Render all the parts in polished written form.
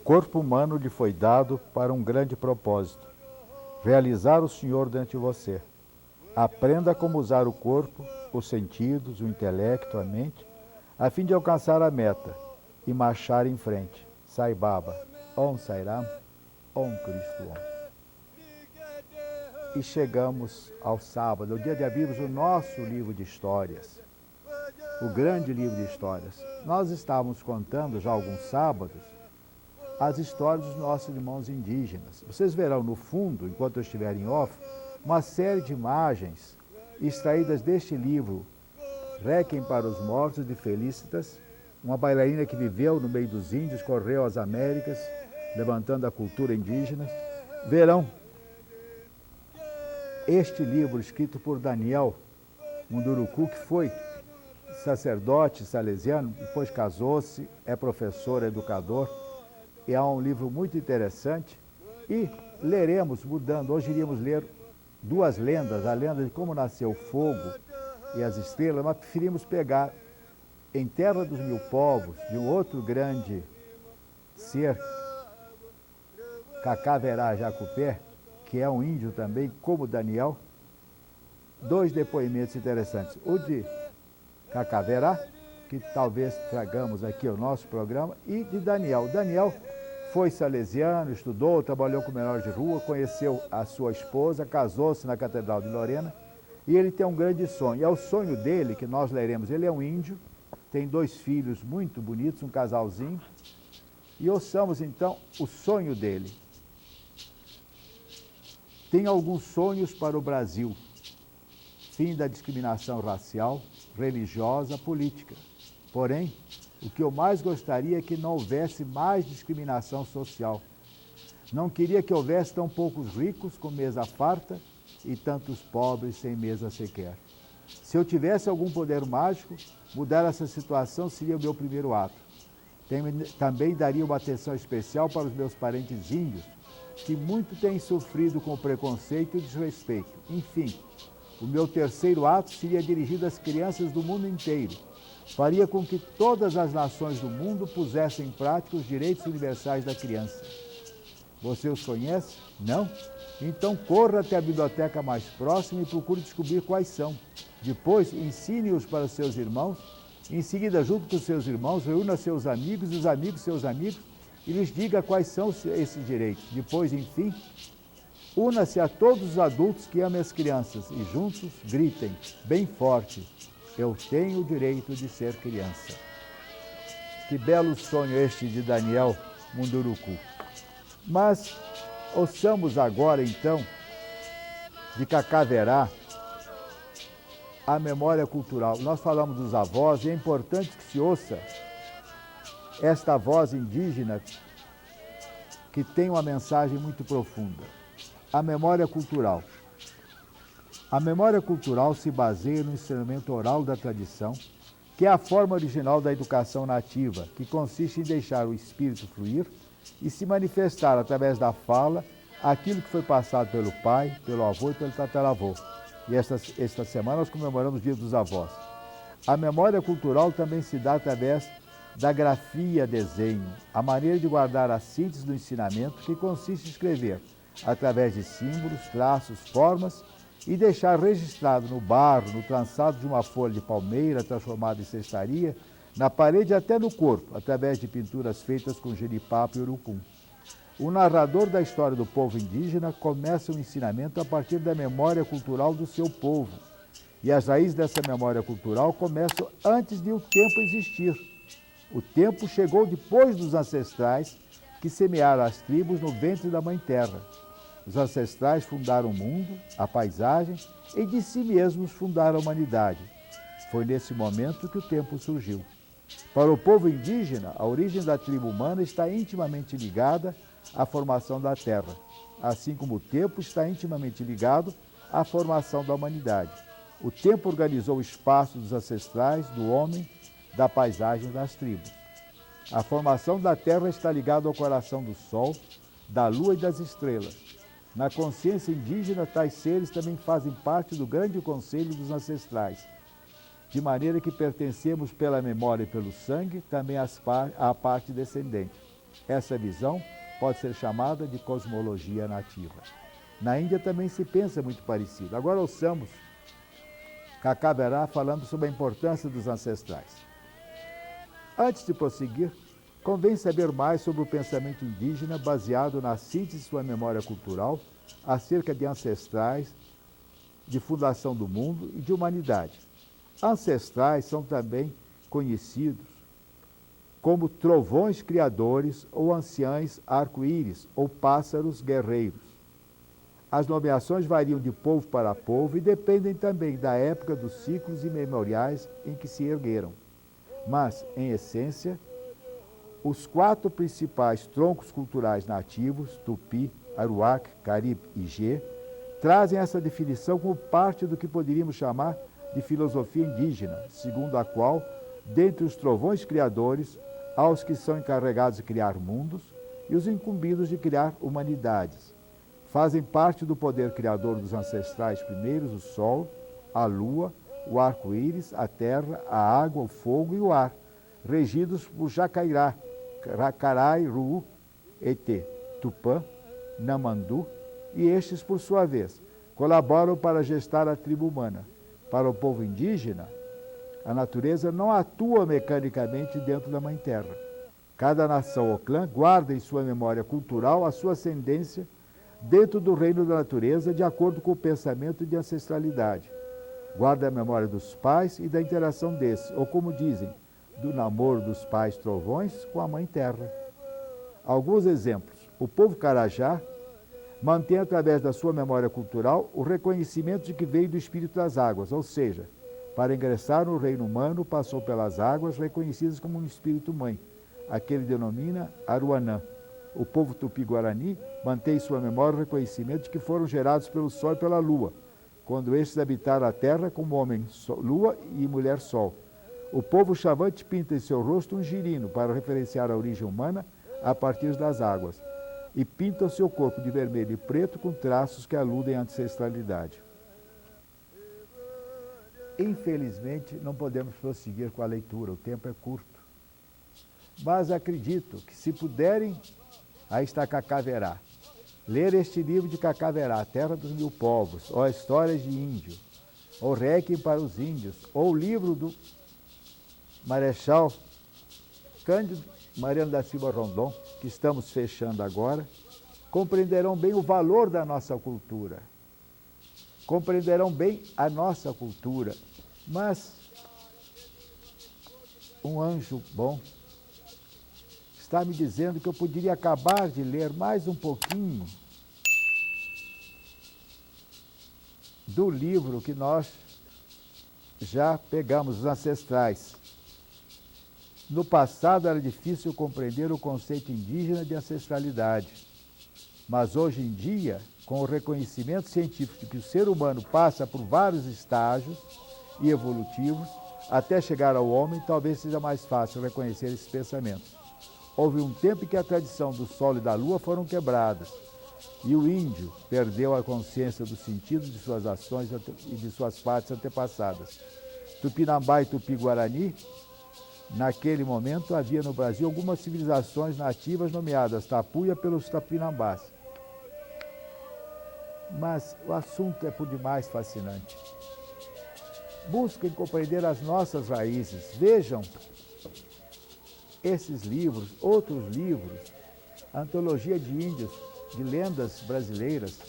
corpo humano lhe foi dado para um grande propósito: realizar o Senhor dentro de você. Aprenda como usar o corpo, os sentidos, o intelecto, a mente, a fim de alcançar a meta e marchar em frente. Sai Baba, Om Sai Ram, Om Cristo Om. E chegamos ao sábado, o dia de abrirmos o nosso livro de histórias, o grande livro de histórias. Nós estávamos contando já alguns sábados as histórias dos nossos irmãos indígenas. Vocês verão no fundo, enquanto eu estiver em off, uma série de imagens extraídas deste livro, Requiem para os Mortos, de Felicitas, uma bailarina que viveu no meio dos índios, correu às Américas, levantando a cultura indígena. Verão este livro escrito por Daniel Munduruku, que foi sacerdote salesiano, depois casou-se, é professor, educador, e é um livro muito interessante. E leremos, mudando, hoje iríamos ler duas lendas, a lenda de como nasceu o fogo e as estrelas, mas preferimos pegar Em Terra dos Mil Povos, de um outro grande ser, Cacaverá Jacupé, que é um índio também, como Daniel, dois depoimentos interessantes. O de Cacaverá, que talvez tragamos aqui ao nosso programa, e de Daniel. Daniel foi salesiano, estudou, trabalhou com menor de rua, conheceu a sua esposa, casou-se na Catedral de Lorena, e ele tem um grande sonho. E é o sonho dele, que nós leremos. Ele é um índio, tem dois filhos muito bonitos, um casalzinho, e ouçamos então o sonho dele. Tenho alguns sonhos para o Brasil: fim da discriminação racial, religiosa, política. Porém, o que eu mais gostaria é que não houvesse mais discriminação social. Não queria que houvesse tão poucos ricos com mesa farta e tantos pobres sem mesa sequer. Se eu tivesse algum poder mágico, mudar essa situação seria o meu primeiro ato. Também daria uma atenção especial para os meus parentes índios, que muito têm sofrido com preconceito e desrespeito. Enfim, o meu terceiro ato seria dirigido às crianças do mundo inteiro. Faria com que todas as nações do mundo pusessem em prática os direitos universais da criança. Você os conhece? Não? Então corra até a biblioteca mais próxima e procure descobrir quais são. Depois, ensine-os para seus irmãos. Em seguida, junto com seus irmãos, reúna seus amigos e os amigos seus amigos e lhes diga quais são esses direitos. Depois, enfim, una-se a todos os adultos que amem as crianças e juntos gritem bem forte: eu tenho o direito de ser criança. Que belo sonho este de Daniel Munduruku. Mas ouçamos agora então de Cacaverá a memória cultural. Nós falamos dos avós e é importante que se ouça esta voz indígena que tem uma mensagem muito profunda. A memória cultural. A memória cultural se baseia no ensinamento oral da tradição, que é a forma original da educação nativa, que consiste em deixar o espírito fluir e se manifestar através da fala aquilo que foi passado pelo pai, pelo avô e pelo tataravô. E esta semana nós comemoramos o Dia dos Avós. A memória cultural também se dá através da grafia, desenho, a maneira de guardar a síntese do ensinamento, que consiste em escrever através de símbolos, traços, formas e deixar registrado no barro, no trançado de uma folha de palmeira transformada em cestaria, na parede e até no corpo, através de pinturas feitas com jenipapo e urucum. O narrador da história do povo indígena começa o ensinamento a partir da memória cultural do seu povo. E as raízes dessa memória cultural começam antes de o tempo existir. O tempo chegou depois dos ancestrais que semearam as tribos no ventre da Mãe Terra. Os ancestrais fundaram o mundo, a paisagem e de si mesmos fundaram a humanidade. Foi nesse momento que o tempo surgiu. Para o povo indígena, a origem da tribo humana está intimamente ligada à formação da Terra, assim como o tempo está intimamente ligado à formação da humanidade. O tempo organizou o espaço dos ancestrais, do homem, da paisagem das tribos. A formação da Terra está ligada ao coração do Sol, da Lua e das estrelas. Na consciência indígena, tais seres também fazem parte do grande conselho dos ancestrais, de maneira que pertencemos pela memória e pelo sangue também à parte descendente. Essa visão pode ser chamada de cosmologia nativa. Na Índia também se pensa muito parecido. Agora ouçamos Kakavirá falando sobre a importância dos ancestrais. Antes de prosseguir, convém saber mais sobre o pensamento indígena baseado na síntese de sua memória cultural acerca de ancestrais, de fundação do mundo e de humanidade. Ancestrais são também conhecidos como trovões criadores ou anciães arco-íris ou pássaros guerreiros. As nomeações variam de povo para povo e dependem também da época dos ciclos imemoriais em que se ergueram. Mas, em essência, os 4 principais troncos culturais nativos, Tupi, Aruac, Carib e Gê, trazem essa definição como parte do que poderíamos chamar de filosofia indígena, segundo a qual, dentre os trovões criadores, há os que são encarregados de criar mundos e os incumbidos de criar humanidades. Fazem parte do poder criador dos ancestrais primeiros o sol, a lua, o arco-íris, a terra, a água, o fogo e o ar, regidos por Jacairá, Carai, Ru, Ete, Tupã, Namandu, e estes, por sua vez, colaboram para gestar a tribo humana. Para o povo indígena, a natureza não atua mecanicamente dentro da Mãe Terra. Cada nação ou clã guarda em sua memória cultural a sua ascendência dentro do reino da natureza de acordo com o pensamento de ancestralidade. Guarda a memória dos pais e da interação desses, ou como dizem, do namoro dos pais trovões com a Mãe Terra. Alguns exemplos. O povo Carajá mantém através da sua memória cultural o reconhecimento de que veio do espírito das águas, ou seja, para ingressar no reino humano passou pelas águas reconhecidas como um espírito mãe, a que ele denomina Aruanã. O povo Tupi-Guarani mantém em sua memória o reconhecimento de que foram gerados pelo sol e pela lua, quando estes habitaram a terra como homem lua e mulher sol. O povo Xavante pinta em seu rosto um girino para referenciar a origem humana a partir das águas, e pinta o seu corpo de vermelho e preto com traços que aludem à ancestralidade. Infelizmente, não podemos prosseguir com a leitura, o tempo é curto. Mas acredito que, se puderem, aí está Kakavirá, ler este livro de Kakavirá, A Terra dos Mil Povos, ou Histórias de Índio, ou Requiem para os Índios, ou o livro do Marechal Cândido Mariano da Silva Rondon, que estamos fechando agora, compreenderão bem o valor da nossa cultura. Compreenderão bem a nossa cultura. Mas um anjo bom está me dizendo que eu poderia acabar de ler mais um pouquinho do livro que nós já pegamos, os ancestrais. No passado era difícil compreender o conceito indígena de ancestralidade, mas hoje em dia, com o reconhecimento científico de que o ser humano passa por vários estágios e evolutivos até chegar ao homem, talvez seja mais fácil reconhecer esses pensamentos. Houve um tempo em que a tradição do sol e da lua foram quebradas, e o índio perdeu a consciência do sentido de suas ações e de suas partes antepassadas. Tupinambá e Tupi-Guarani, naquele momento havia no Brasil algumas civilizações nativas nomeadas Tapuia pelos Tupinambás. Mas o assunto é por demais fascinante. Busquem compreender as nossas raízes. Vejam esses livros, outros livros, Antologia de Índios, de lendas brasileiras,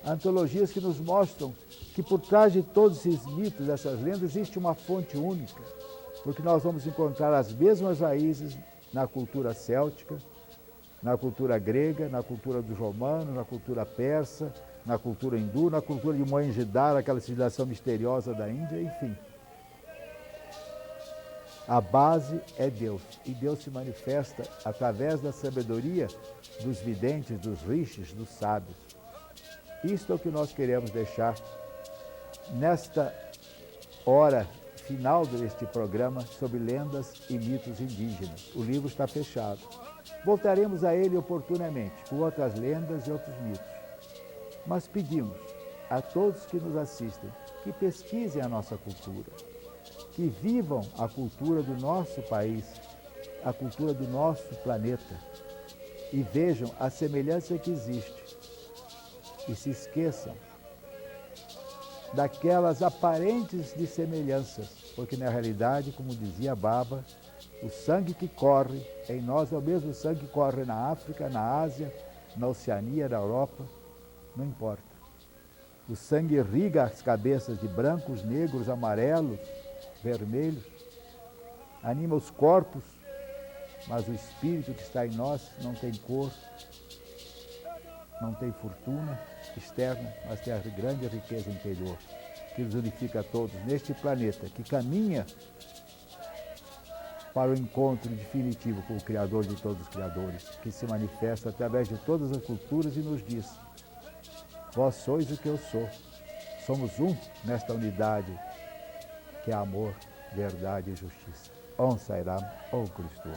antologias que nos mostram que por trás de todos esses mitos, dessas lendas, existe uma fonte única, porque nós vamos encontrar as mesmas raízes na cultura céltica, na cultura grega, na cultura dos romanos, na cultura persa, na cultura hindu, na cultura de Mohenjo-Daro, aquela civilização misteriosa da Índia, enfim. A base é Deus, e Deus se manifesta através da sabedoria dos videntes, dos rishis, dos sábios. Isto é o que nós queremos deixar nesta hora final deste programa sobre lendas e mitos indígenas. O livro está fechado. Voltaremos a ele oportunamente, com outras lendas e outros mitos. Mas pedimos a todos que nos assistem que pesquisem a nossa cultura, que vivam a cultura do nosso país, a cultura do nosso planeta, e vejam a semelhança que existe. E se esqueçam daquelas aparentes de semelhanças, porque na realidade, como dizia Baba, o sangue que corre em nós é o mesmo sangue que corre na África, na Ásia, na Oceania, na Europa, não importa. O sangue irriga as cabeças de brancos, negros, amarelos, vermelhos, anima os corpos, mas o espírito que está em nós não tem cor, não tem fortuna externa, mas tem a grande riqueza interior, que nos unifica a todos neste planeta, que caminha para o encontro definitivo com o Criador de todos os Criadores, que se manifesta através de todas as culturas e nos diz: vós sois o que eu sou. Somos um nesta unidade que é amor, verdade e justiça. Om Sai Ram, Om Cristo.